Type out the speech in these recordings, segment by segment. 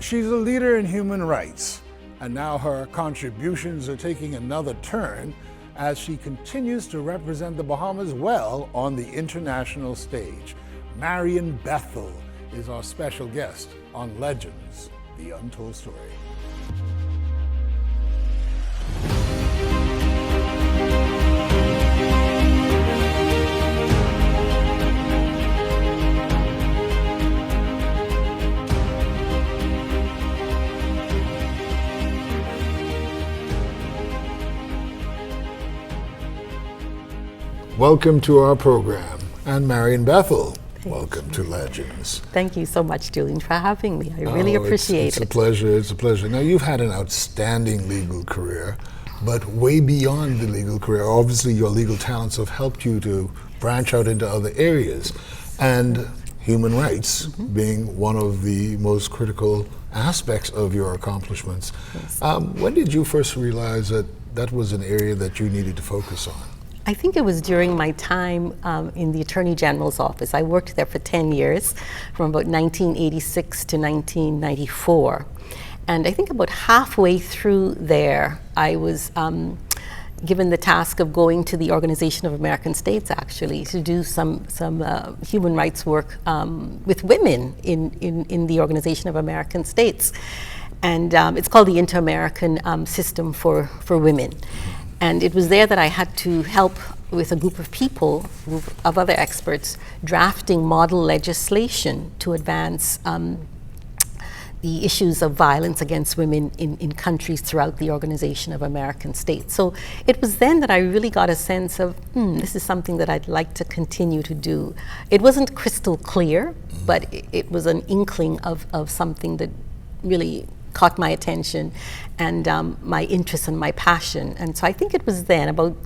She's a leader in human rights, and now her contributions are taking another turn as she continues to represent the Bahamas well on the international stage. Marion Bethel is our special guest on Legends, the Untold Story. Welcome to our program, and Marion Bethel. Welcome to Legends. Thank you so much, Julian, for having me. I really appreciate it. It's a pleasure. It's a pleasure. Now, you've had an outstanding legal career, but way beyond the legal career. Obviously, your legal talents have helped you to branch out into other areas, and human rights being one of the most critical aspects of your accomplishments. Yes. When did you first realize that that was an area that you needed to focus on? I think it was during my time in the Attorney General's office. I worked there for 10 years, from about 1986 to 1994. And I think about halfway through there, I was given the task of going to the Organization of American States, actually, to do some human rights work with women in the Organization of American States. And it's called the Inter-American System for Women. And it was there that I had to help with a group of people, of other experts, drafting model legislation to advance the issues of violence against women in countries throughout the Organization of American States. So it was then that I really got a sense of, this is something that I'd like to continue to do. It wasn't crystal clear, but it was an inkling of something that really caught my attention and my interest and my passion. And so I think it was then, about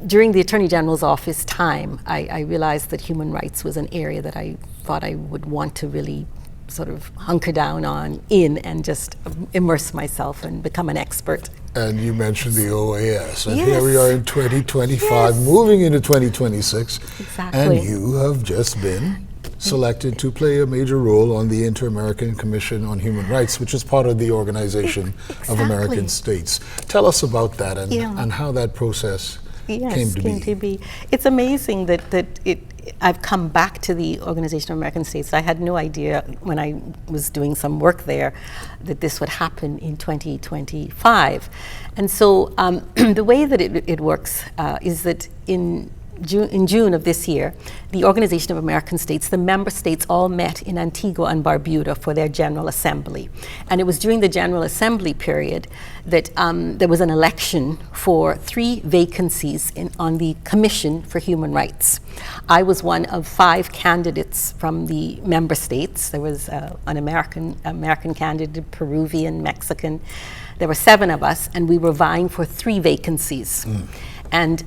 during the Attorney General's office time, I realized that human rights was an area that I thought I would want to really sort of hunker down and just immerse myself and become an expert. And you mentioned the OAS, and Yes. here we are in 2025, Yes. moving into 2026, Exactly. and you have just been selected to play a major role on the Inter-American Commission on Human Rights, which is part of the Organization of American States. Tell us about that and how that process came to be. It's amazing that I've come back to the Organization of American States. I had no idea when I was doing some work there that this would happen in 2025. And so the way that it works is that in June of this year, the Organization of American States, the member states all met in Antigua and Barbuda for their General Assembly. And it was during the General Assembly period that there was an election for 3 vacancies on the Commission for Human Rights. I was one of 5 candidates from the member states. There was an American candidate, Peruvian, Mexican. There were 7 of us, and we were vying for 3 vacancies. And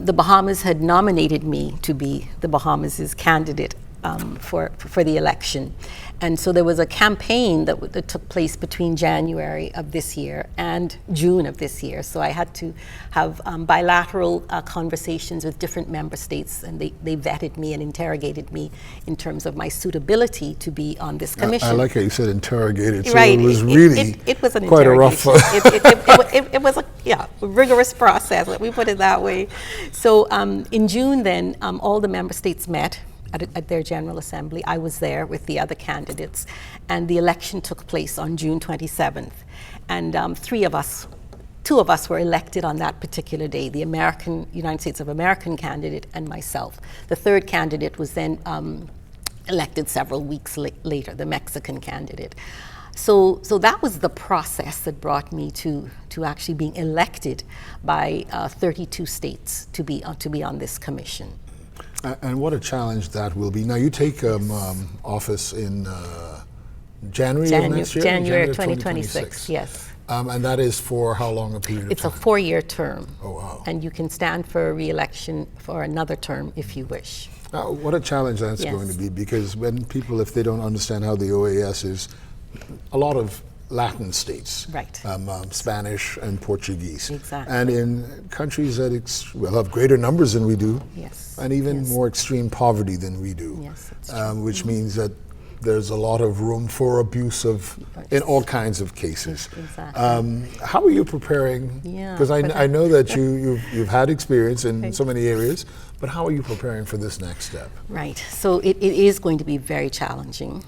the Bahamas had nominated me to be the Bahamas' candidate for the election. And so there was a campaign that took place between January of this year and June of this year. So I had to have bilateral conversations with different member states, and they vetted me and interrogated me in terms of my suitability to be on this commission. I like how you said interrogated, so right. it was really it was an quite a rough... it was a rigorous process, let me put it that way. So in June then, all the member states met at their General Assembly. I was there with the other candidates, and the election took place on June 27th. And 2 of us were elected on that particular day, the United States of American candidate and myself. The 3rd candidate was then elected several weeks later, the Mexican candidate. So that was the process that brought me to actually being elected by 32 states to be on this commission. And what a challenge that will be. Now, you take office in January of next year? January 2026, yes. And that is for how long a period of time? It's a 4-year term. Oh, wow. And you can stand for re-election for another term if you wish. Now, what a challenge that's Yes. going to be, because when people, if they don't understand how the OAS is, a lot of Latin states, Right. Spanish and Portuguese. Exactly. And in countries that have greater numbers than we do, Yes. and even Yes. more extreme poverty than we do, Yes, it's true. which means that there's a lot of room for abuse in all kinds of cases. Exactly. How are you preparing? Yeah, Because I know that you've had experience in so many areas, but how are you preparing for this next step? Right. So it is going to be very challenging.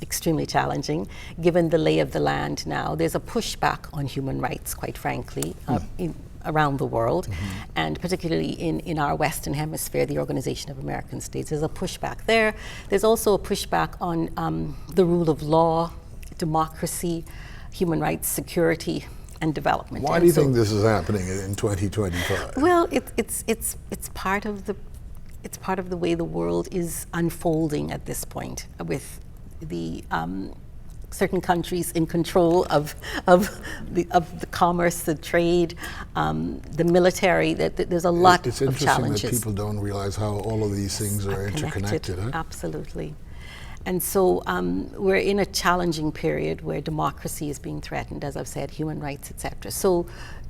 Extremely challenging, given the lay of the land now. There's a pushback on human rights, quite frankly, around the world, and particularly in our Western Hemisphere, the Organization of American States. There's a pushback there. There's also a pushback on the rule of law, democracy, human rights, security, and development. Why do you think this is happening in 2025? Well, it's part of the way the world is unfolding at this point, with the certain countries in control of the commerce, the trade, the military. That there's a lot of challenges. It's interesting that people don't realize how all of these things are interconnected. Huh? Absolutely. And so we're in a challenging period where democracy is being threatened, as I've said, human rights, etc. So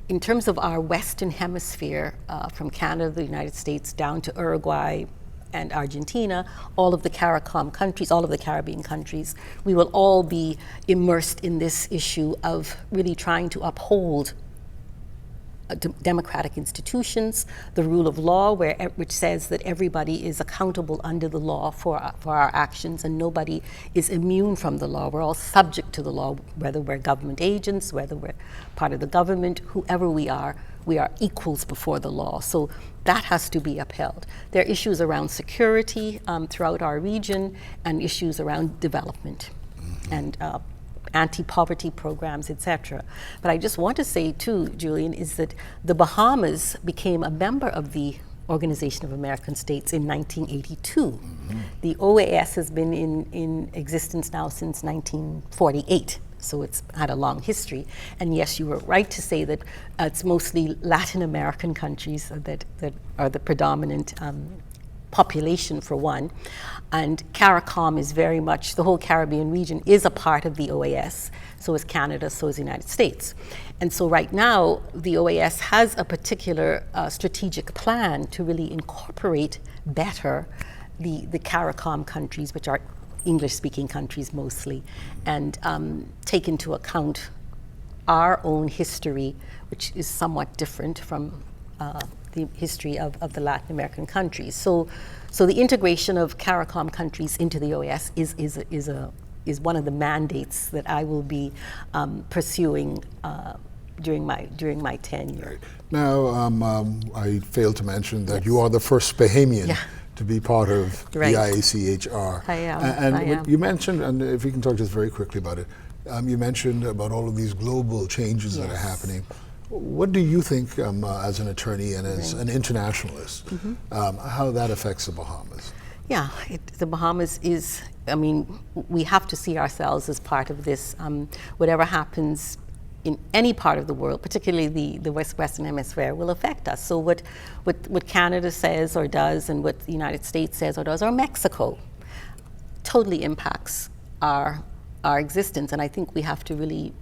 in terms of our Western Hemisphere, from Canada, the United States, down to Uruguay, and Argentina, all of the CARICOM countries, all of the Caribbean countries, we will all be immersed in this issue of really trying to uphold democratic institutions, the rule of law, which says that everybody is accountable under the law for our actions, and nobody is immune from the law. We're all subject to the law, whether we're government agents, whether we're part of the government, whoever we are equals before the law. So that has to be upheld. There are issues around security throughout our region, and issues around development and anti-poverty programs, etc. But I just want to say too, Julian, is that the Bahamas became a member of the Organization of American States in 1982. The OAS has been in existence now since 1948. So it's had a long history. And yes, you were right to say that it's mostly Latin American countries that are the predominant population, for one. And CARICOM is very much, the whole Caribbean region is a part of the OAS. So is Canada, so is the United States. And so right now, the OAS has a particular strategic plan to really incorporate better the CARICOM countries, which are English-speaking countries mostly, and take into account our own history, which is somewhat different from the history of the Latin American countries. So the integration of CARICOM countries into the OAS is one of the mandates that I will be pursuing during my tenure. Right. Now, I failed to mention that you are the first Bahamian to be part of the IACHR. I am. And you mentioned, and if you can talk just very quickly about it, you mentioned about all of these global changes that are happening. What do you think, as an attorney and as an internationalist, how that affects the Bahamas? Yeah, the Bahamas is, we have to see ourselves as part of this. Whatever happens in any part of the world, particularly the Western Hemisphere, will affect us. So what Canada says or does, and what the United States says or does, or Mexico, totally impacts our existence. And I think we have to really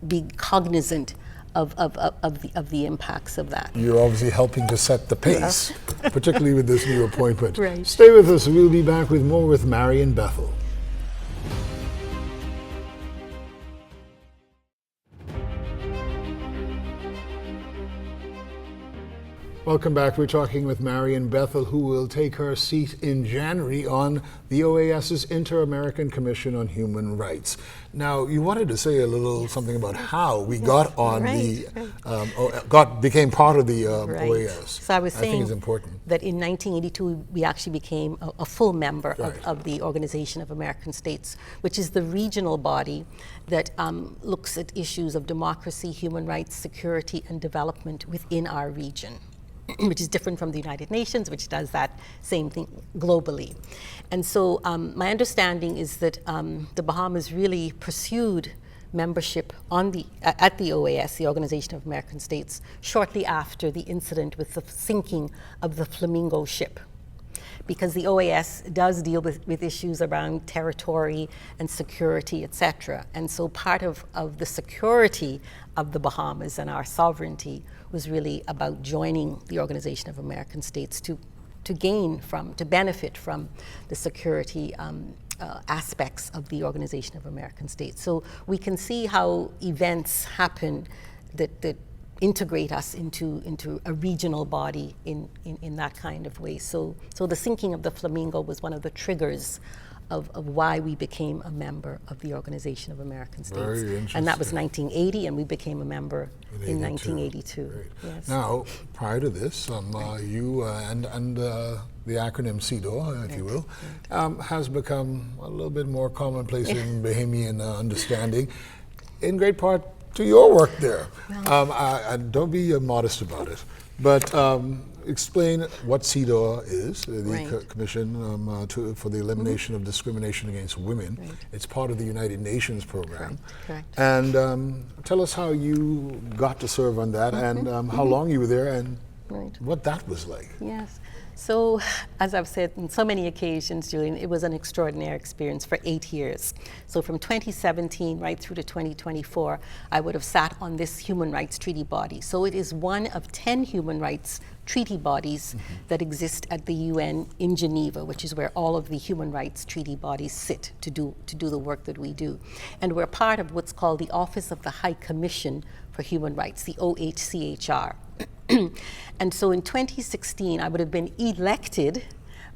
be cognizant of the impacts of that. You're obviously helping to set the pace, particularly with this new appointment. Right. Stay with us. We'll be back with more with Marion Bethel. Welcome back. We're talking with Marion Bethel, who will take her seat in January on the OAS's Inter-American Commission on Human Rights. Now, you wanted to say a little something about how we got on became part of the OAS. So I was saying, I think it's important that in 1982 we actually became a full member of the Organization of American States, which is the regional body that looks at issues of democracy, human rights, security, and development within our region, which is different from the United Nations, which does that same thing globally. And so my understanding is that the Bahamas really pursued membership at the OAS, the Organization of American States, shortly after the incident with the sinking of the Flamingo ship. Because the OAS does deal with issues around territory and security, etc. And so part of the security of the Bahamas and our sovereignty was really about joining the Organization of American States to gain from, to benefit from the security aspects of the Organization of American States. So we can see how events happen that integrate us into a regional body in that kind of way. So the sinking of the Flamingo was one of the triggers of why we became a member of the Organization of American States. Very interesting. And that was 1980, and we became a member in 1982. Great. Yes. Now, prior to this, you and the acronym CEDAW, if you will, has become a little bit more commonplace in Bahamian understanding, in great part to your work there. And don't be modest about it, but explain what CEDAW is, the Commission for the Elimination of Discrimination Against Women. Right. It's part of the United Nations program. Correct. And tell us how you got to serve on that and how long you were there and what that was like. Yes. So, as I've said on so many occasions, Julian, it was an extraordinary experience for 8 years. So from 2017 right through to 2024, I would have sat on this human rights treaty body. So it is one of 10 human rights treaty bodies that exist at the UN in Geneva, which is where all of the human rights treaty bodies sit to do the work that we do. And we're part of what's called the Office of the High Commission for Human Rights, the OHCHR. And so in 2016, I would have been elected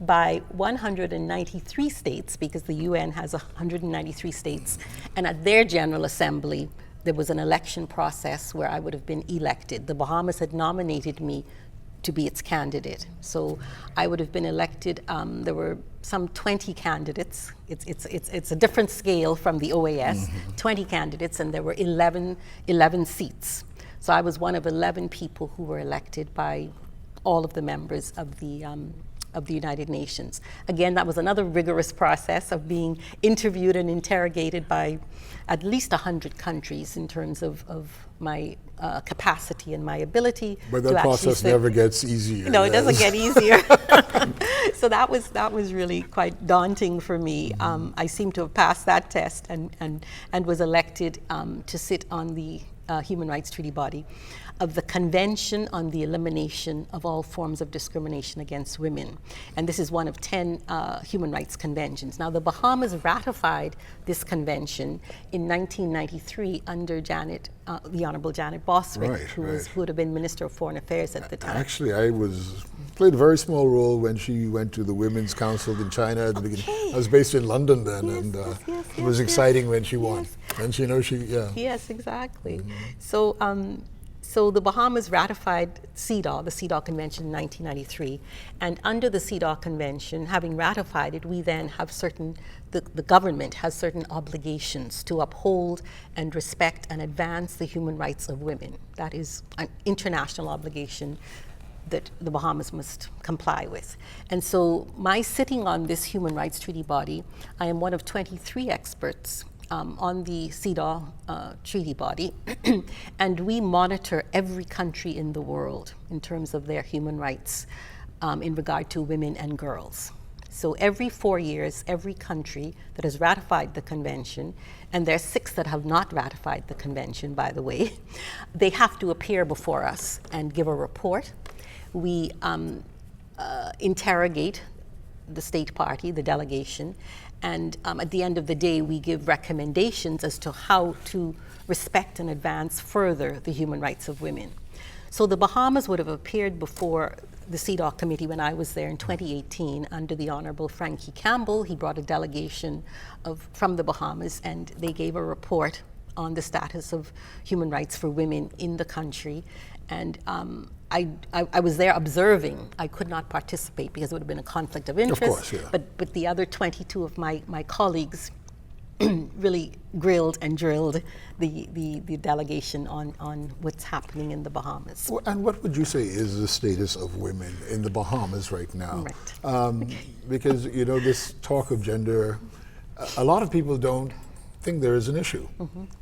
by 193 states, because the UN has 193 states. And at their General Assembly, there was an election process where I would have been elected. The Bahamas had nominated me to be its candidate. So I would have been elected. There were some 20 candidates. It's a different scale from the OAS, 20 candidates, and there were 11 seats. So I was one of 11 people who were elected by all of the members of the United Nations. Again, that was another rigorous process of being interviewed and interrogated by at least 100 countries in terms of my capacity and my ability. But that process never gets easier. No, it doesn't get easier. So that was really quite daunting for me. I seem to have passed that test and was elected to sit on the Human Rights Treaty body of the Convention on the Elimination of All Forms of Discrimination Against Women. And this is one of 10 human rights conventions. Now, the Bahamas ratified this convention in 1993 under the Honorable Janet Boswick, who would have been Minister of Foreign Affairs at the time. Actually, I played a very small role when she went to the Women's Council in China at the beginning. I was based in London then, and it was exciting when she won. And Yes, exactly. So the Bahamas ratified CEDAW, the CEDAW Convention in 1993, and under the CEDAW Convention, having ratified it, we then have the government has certain obligations to uphold and respect and advance the human rights of women. That is an international obligation that the Bahamas must comply with. And so my sitting on this human rights treaty body, I am one of 23 experts on the CEDAW treaty body, and we monitor every country in the world in terms of their human rights in regard to women and girls. So every 4 years, every country that has ratified the convention, and there are 6 that have not ratified the convention, by the way, they have to appear before us and give a report. We interrogate the state party, the delegation, and at the end of the day, we give recommendations as to how to respect and advance further the human rights of women. So the Bahamas would have appeared before the CEDAW committee when I was there in 2018 under the Honorable Frankie Campbell. He brought a delegation from the Bahamas, and they gave a report on the status of human rights for women in the country. And I was there observing. I could not participate because it would have been a conflict of interest. Of course, yeah. But the other 22 of my colleagues really grilled and drilled the delegation on what's happening in the Bahamas. And what would you say is the status of women in the Bahamas right now? Right. Because, this talk of gender, a lot of people don't think there is an issue.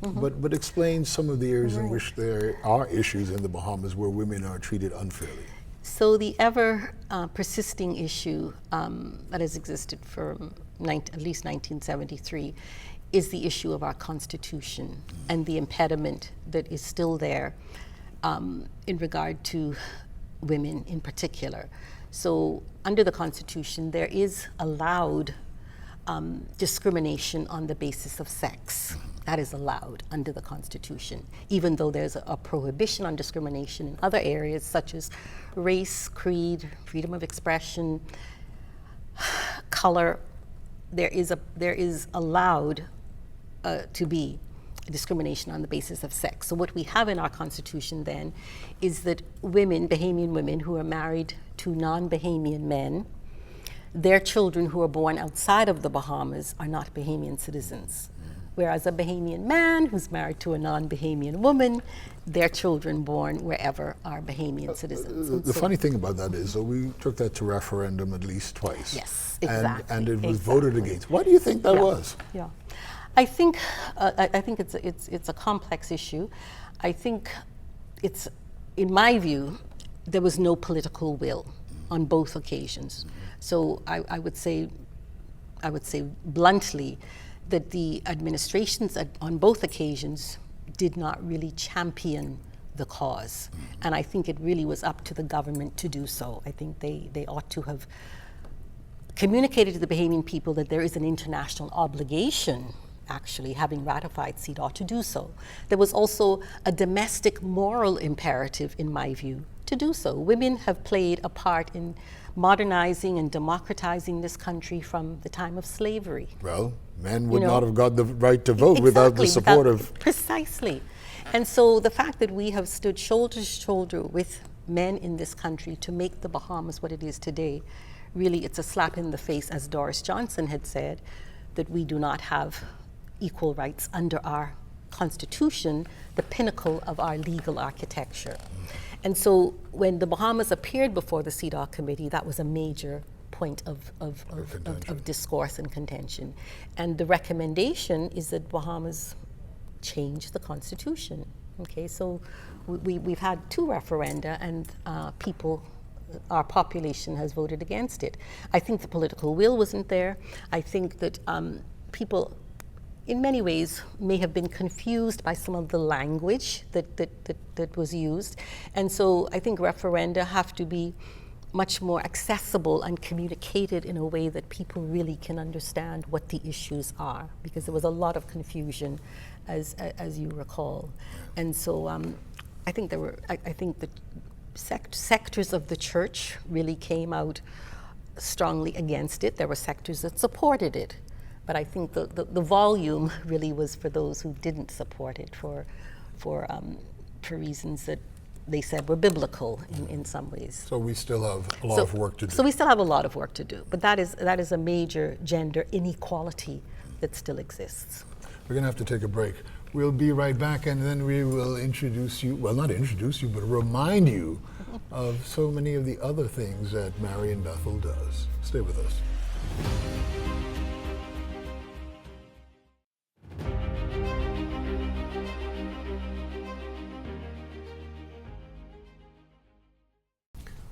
But explain some of the areas in which there are issues in the Bahamas where women are treated unfairly. So the ever persisting issue that has existed for at least 1973 is the issue of our Constitution and the impediment that is still there in regard to women in particular. So under the Constitution, there is allowed discrimination on the basis of sex. That is allowed under the Constitution, even though there's a prohibition on discrimination in other areas such as race, creed, freedom of expression, color. There is allowed to be discrimination on the basis of sex. So what we have in our Constitution then is that women, Bahamian women who are married to non-Bahamian men, their children who are born outside of the Bahamas are not Bahamian citizens. Whereas a Bahamian man who's married to a non-Bahamian woman, their children born wherever are Bahamian citizens. The funny thing about that is, we took that to referendum at least twice. Yes, exactly. And it was voted against. Why do you think that was? Yeah, I think it's a complex issue. I think it's, in my view, there was no political will on both occasions. So I would say bluntly that the administrations on both occasions did not really champion the cause. And I think it really was up to the government to do so. I think they ought to have communicated to the Bahamian people that there is an international obligation, actually, having ratified CEDAW, to do so. There was also a domestic moral imperative, in my view, to do so. Women have played a part in modernizing and democratizing this country from the time of slavery. Well, men would not have got the right to vote without the support of... Precisely. And so the fact that we have stood shoulder to shoulder with men in this country to make the Bahamas what it is today, really it's a slap in the face, as Doris Johnson had said, that we do not have equal rights under our Constitution, the pinnacle of our legal architecture. And so when the Bahamas appeared before the CEDAW committee, that was a major point of discourse and contention. And the recommendation is that Bahamas change the Constitution. Okay, so we've had 2 referenda, and our population has voted against it. I think the political will wasn't there. I think that people, in many ways, may have been confused by some of the language that was used. And so I think referenda have to be much more accessible and communicated in a way that people really can understand what the issues are, because there was a lot of confusion, as you recall. And so I think the sectors of the church really came out strongly against it. There were sectors that supported it. But I think the volume really was for those who didn't support it for reasons that they said were biblical in some ways. So we still have a lot of work to do. So we still have a lot of work to do. But that is a major gender inequality that still exists. We're going to have to take a break. We'll be right back, and then we will introduce you, well, not introduce you, but remind you of so many of the other things that Marion Bethel does. Stay with us.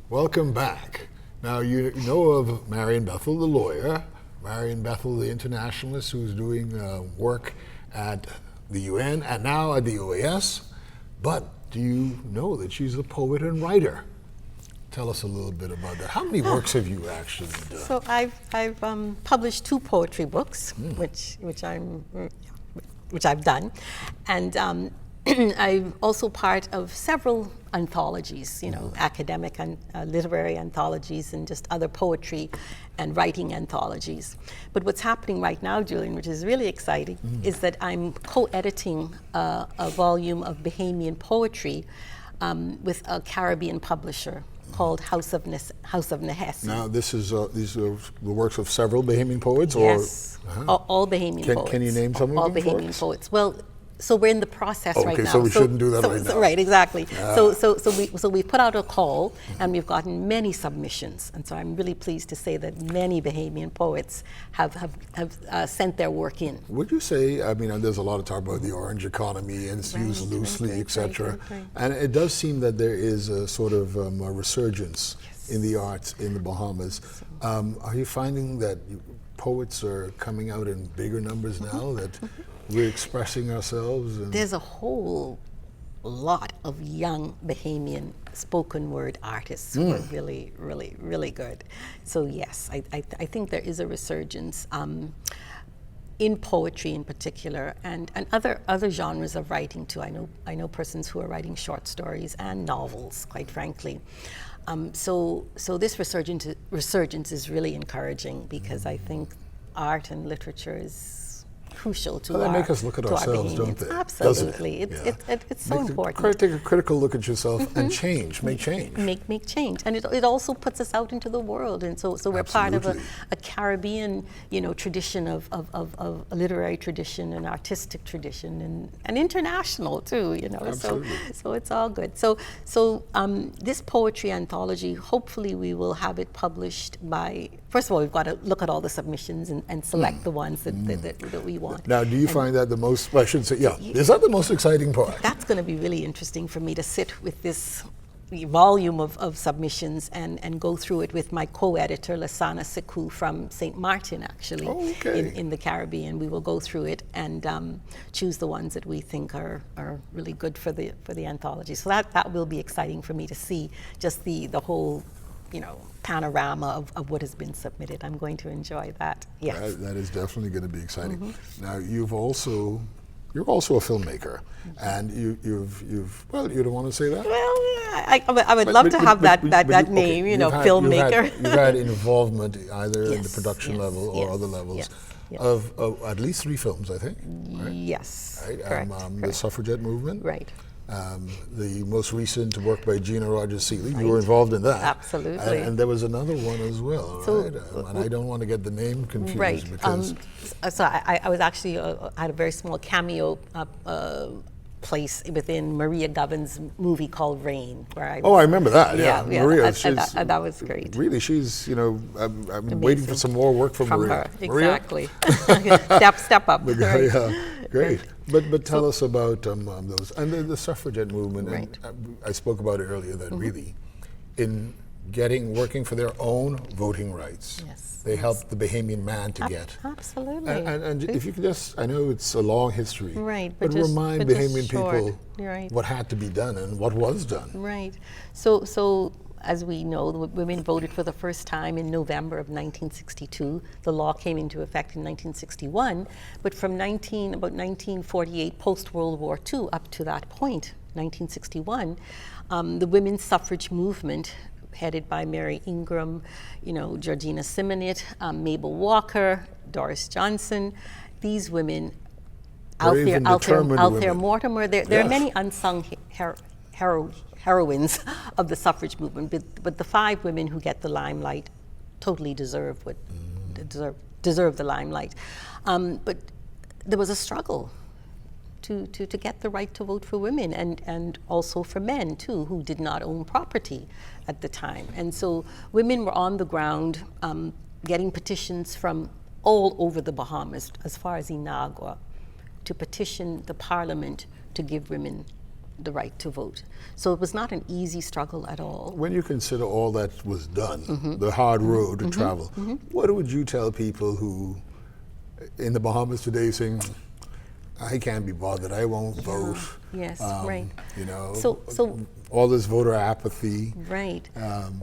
Welcome back. Now, you know of Marion Bethel, the lawyer, Marion Bethel, the internationalist who's doing work at the UN and now at the OAS. But do you know that she's a poet and writer? Tell us a little bit about that. How many works have you actually done? So I've published 2 poetry books, which I've done, and I'm also part of several anthologies, academic and literary anthologies, and just other poetry and writing anthologies. But what's happening right now, Julian, which is really exciting, is that I'm co-editing a volume of Bahamian poetry with a Caribbean publisher called House of Nehesi. Now, these are the works of several Bahamian poets? Yes, all Bahamian poets. Can you name some of them? All Bahamian poets. Well, so we're in the process right now. Okay, so we shouldn't do that right now. Right, exactly. So we put out a call, and we've gotten many submissions, and so I'm really pleased to say that many Bahamian poets have sent their work in. Would you say, there's a lot of talk about the orange economy and it's used loosely, etc. Right. And it does seem that there is a sort of a resurgence in the arts in the Bahamas. Are you finding that poets are coming out in bigger numbers now, that we're expressing ourselves? There's a whole lot of young Bahamian spoken word artists who are really, really, really good. So yes, I think there is a resurgence in poetry in particular, and other genres of writing too. I know persons who are writing short stories and novels, quite frankly. So this resurgence is really encouraging, because I think art and literature is crucial to They our, make us look at to our ourselves, don't Bahamians. they? Absolutely, Doesn't it? it's so important. Take a critical look at yourself and change, make change. Make change, and it also puts us out into the world, and so we're part of Absolutely. a Caribbean, tradition of a literary tradition and artistic tradition, and international too, Absolutely. so it's all good. So this poetry anthology, hopefully we will have it published by, first of all, we've got to look at all the submissions and select the ones that we want. Now, do you find that the most, well, I shouldn't say, is that the most exciting part? That's going to be really interesting for me, to sit with this volume of submissions and go through it with my co-editor, Lasana Sekou from St. Martin, actually, in the Caribbean. We will go through it and choose the ones that we think are really good for the anthology. So that will be exciting for me to see, just the whole panorama of what has been submitted. I'm going to enjoy that. Yes. That is definitely going to be exciting. Now, you're also a filmmaker, and you've well, you don't want to say that? Well, I would love to have that name, filmmaker. You've had involvement either in the production level or other levels of at least 3 films, I think. Right? Yes. Right? Correct. The suffragette movement. Right. The most recent work by Gina Rogers-Seeley, you were involved in that. Absolutely. And there was another one as well, right? And I don't want to get the name confused. Right. Because so I was actually, had a very small cameo place within Maria Govin's movie called Rain, where I remember that, yeah. Maria, that was great. Really, she's, I'm waiting for some more work from Maria. Her, exactly. step up. Right. Yeah, great. But tell us about those, and the suffragette movement. Right. And I spoke about it earlier, that really, in working for their own voting rights, they helped the Bahamian man to get. Absolutely. And if you could just, I know it's a long history, right, but remind Bahamian people right. what had to be done and what was done. Right. So as we know, the women voted for the first time in November of 1962. The law came into effect in 1961, but from about 1948, post-World War II, up to that point, 1961, the women's suffrage movement, headed by Mary Ingram, Georgina Simonette, Mabel Walker, Doris Johnson, these women, Althea Mortimer, there are many unsung heroines of the suffrage movement, but the 5 women who get the limelight totally deserve the limelight. But there was a struggle to get the right to vote for women, and also for men too, who did not own property at the time. And so women were on the ground getting petitions from all over the Bahamas, as far as Inagua, to petition the parliament to give women the right to vote. So it was not an easy struggle at all. When you consider all that was done, the hard road to travel, what would you tell people who, in the Bahamas today, saying, I can't be bothered, I won't vote. Yes, right. So all this voter apathy. Right.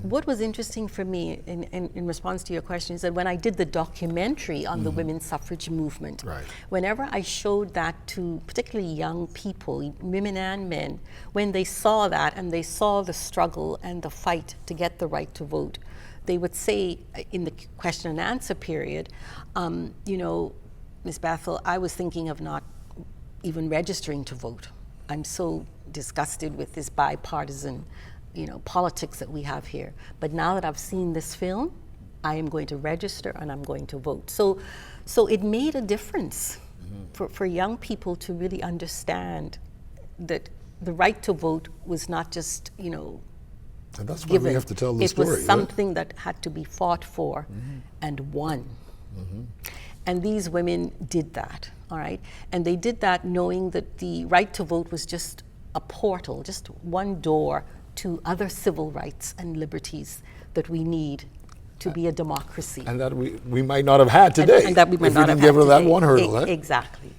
What was interesting for me in response to your question is that when I did the documentary on the women's suffrage movement, whenever I showed that to particularly young people, women and men, when they saw that and they saw the struggle and the fight to get the right to vote, they would say in the question and answer period, Ms. Bethel, I was thinking of not even registering to vote. I'm so disgusted with this bipartisan, politics that we have here. But now that I've seen this film, I am going to register and I'm going to vote. So it made a difference for young people to really understand that the right to vote was not just, and that's why given. we have to tell the story. It was something that had to be fought for and won. And these women did that, all right? And they did that knowing that the right to vote was just a portal, just one door to other civil rights and liberties that we need to be a democracy. And that we might not have had today And that we might if not we have didn't give had her that today. one hurdle.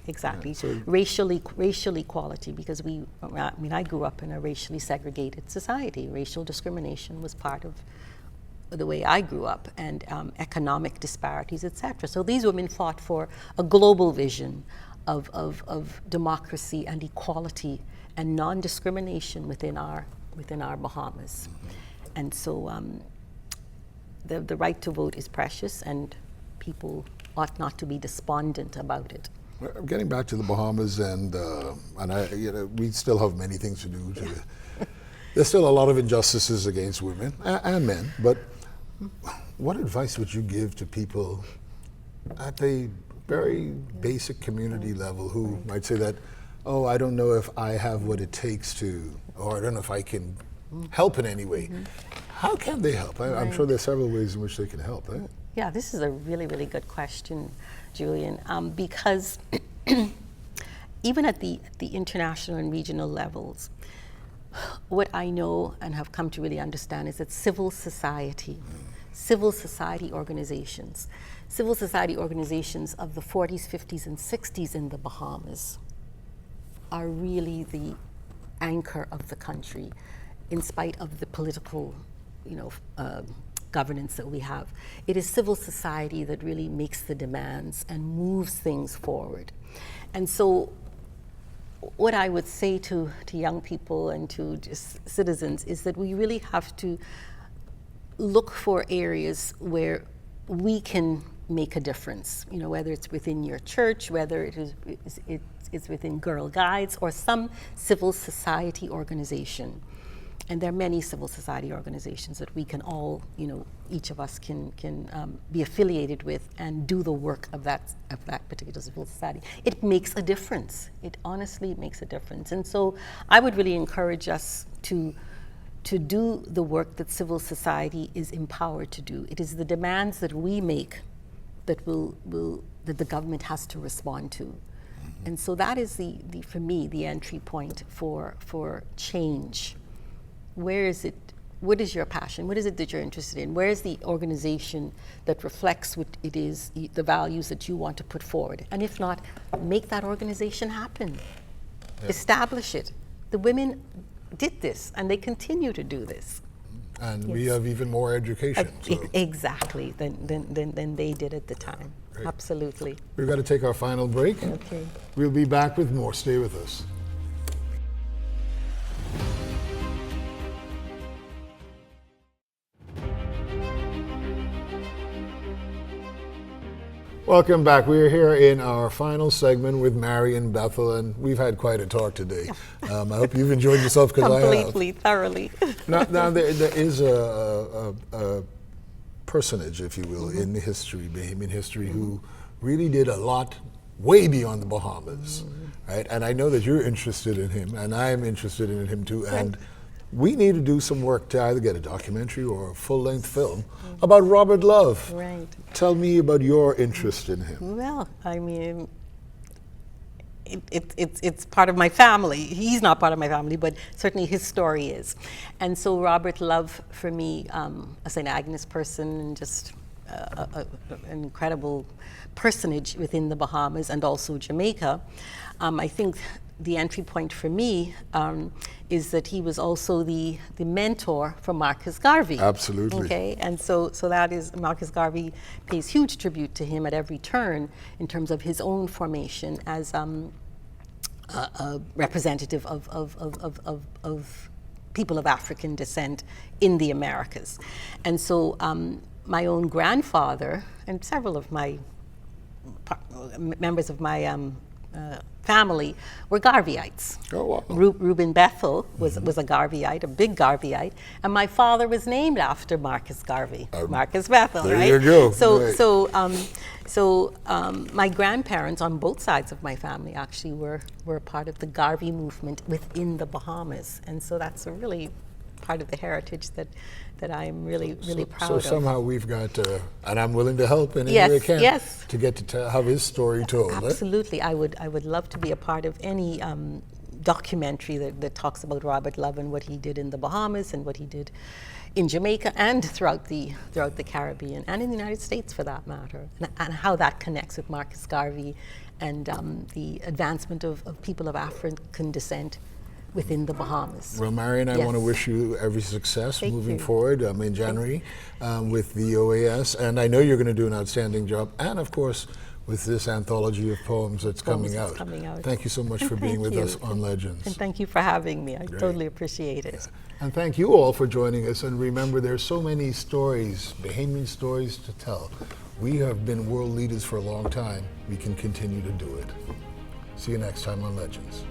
Exactly. So- Racial equality, because I grew up in a racially segregated society. Racial discrimination was part of the way I grew up, and economic disparities, etc. So these women fought for a global vision of democracy and equality and non-discrimination within our Bahamas. And so the right to vote is precious, and people ought not to be despondent about it. Getting back to the Bahamas, and we still have many things to do. There's still a lot of injustices against women and men, but what advice would you give to people at the very basic community level who might say that, oh, I don't know if I have what it takes to, or I don't know if I can help in any way? How can they help? I'm sure there's several ways in which they can help. Yeah, this is a really, really good question, Julian, because even at the international and regional levels, what I know and have come to really understand is that civil society organizations of the 40s, 50s, and 60s in the Bahamas are really the anchor of the country, in spite of the political, governance that we have. It is civil society that really makes the demands and moves things forward. And so what I would say to young people and to just citizens is that we really have to look for areas where we can make a difference, whether it's within your church, whether it's within Girl Guides or some civil society organization. And there are many civil society organizations that we can all, each of us can be affiliated with and do the work of that particular civil society. It makes a difference. It honestly makes a difference. And so I would really encourage us to do the work that civil society is empowered to do. It is the demands that we make that that the government has to respond to. And so that is for me, the entry point for change. Where is it? What is your passion? What is it that you're interested in? Where is the organization that reflects what it is, the values that you want to put forward? And if not, make that organization happen. Yeah. Establish it. The women did this, and they continue to do this. And we have even more education. Exactly, than they did at the time. Great. Absolutely. We've got to take our final break. Okay. We'll be back with more. Stay with us. Welcome back. We are here in our final segment with Marion Bethel, and we've had quite a talk today. I hope you've enjoyed yourself, because I have. Completely, thoroughly. Now there is a personage, if you will, in history, Bahamian history, who really did a lot way beyond the Bahamas, right? And I know that you're interested in him, and I'm interested in him too. And we need to do some work to either get a documentary or a full-length film about Robert Love. Right. Tell me about your interest in him. Well, I mean, it's part of my family. He's not part of my family, but certainly his story is. And so Robert Love, for me, a St. Agnes person, and just an incredible personage within the Bahamas and also Jamaica. I think the entry point for me is that he was also the mentor for Marcus Garvey. Absolutely. Okay, and so that is, Marcus Garvey pays huge tribute to him at every turn in terms of his own formation as a representative of people of African descent in the Americas. And so my own grandfather and several of my members of my family were Garveyites. Oh, wow. Reuben Bethel was a Garveyite, a big Garveyite, and my father was named after Marcus Garvey, Marcus Bethel, there right? You go. So my grandparents on both sides of my family actually were part of the Garvey movement within the Bahamas, and so that's a really part of the heritage that I'm really proud of. So somehow we've got, and I'm willing to help in any way I can to get to have his story told. Absolutely, I would love to be a part of any documentary that talks about Robert Love and what he did in the Bahamas and what he did in Jamaica and throughout the Caribbean and in the United States for that matter, and how that connects with Marcus Garvey and the advancement of people of African descent within the Bahamas. Well, Marion, I Yes. want to wish you every success Thank moving you. forward in January with the OAS. And I know you're going to do an outstanding job. And of course, with this anthology of poems that's coming out. Thank you so much for being with us on Legends. And thank you for having me. I totally appreciate it. And thank you all for joining us. And remember, there's so many stories, Bahamian stories to tell. We have been world leaders for a long time. We can continue to do it. See you next time on Legends.